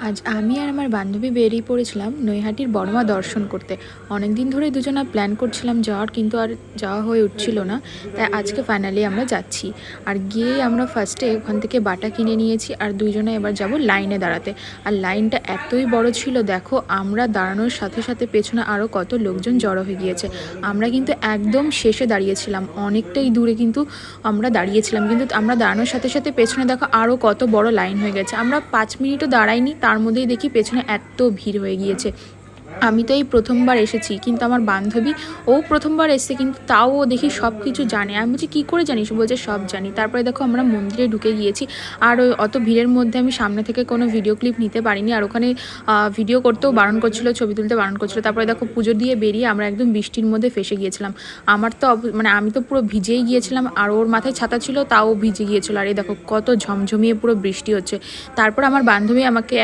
আজ আমি আর আমার বান্ধবী বেরিয়ে পড়েছিলাম নৈহাটির বড়মা দর্শন করতে। অনেক দিন ধরে দুজনা প্ল্যান করছিলাম যাওয়ার, কিন্তু আর যাওয়া হয়ে উঠছিল না। তাই আজকে ফাইনালি আমরা যাচ্ছি। আর গিয়েই আমরা ফার্স্টে ওখান থেকে বাটা কিনে নিয়েছি, আর দুজনে এবার যাব লাইনে দাঁড়াতে। আর লাইনটা এতই বড় ছিল, দেখো আমরা দাঁড়ানোর সাথে সাথে পেছনে আরও কত লোকজন জড়ো হয়ে গিয়েছে। আমরা কিন্তু একদম শেষে দাঁড়িয়েছিলাম, অনেকটাই দূরে কিন্তু আমরা দাঁড়িয়েছিলাম, কিন্তু আমরা দাঁড়ানোর সাথে সাথে পেছনে দেখো আরও কত বড় লাইন হয়ে গেছে। আমরা 5 মিনিটও দাঁড়াইনি, তার মধ্যেই দেখি পেছনে এত ভিড় হয়ে গিয়েছে। আমি তো এই প্রথমবার এসেছি, কিন্তু আমার বান্ধবী ও প্রথমবার এসেছে, কিন্তু তাও ও দেখি সব কিছু জানে। আমি বলছি কী করে জানিস? বলছে সব জানি। তারপরে দেখো আমরা মন্দিরে ঢুকে গিয়েছি। আর ওই অত ভিড়ের মধ্যে আমি সামনে থেকে কোনো ভিডিও ক্লিপ নিতে পারিনি, আর ওখানে ভিডিও করতেও বারণ করছিল, ছবি তুলতে বারণ করছিল। তারপরে দেখো পুজো দিয়ে বেরিয়ে আমরা একদম বৃষ্টির মধ্যে ফেসে গিয়েছিলাম। আমার তো মানে আমি তো পুরো ভিজেই গিয়েছিলাম, আর ওর মাথায় ছাতা ছিল, তাও ভিজে গিয়েছিল। আর এই দেখো কত ঝমঝমিয়ে পুরো বৃষ্টি হচ্ছে। তারপর আমার বান্ধবী আমাকে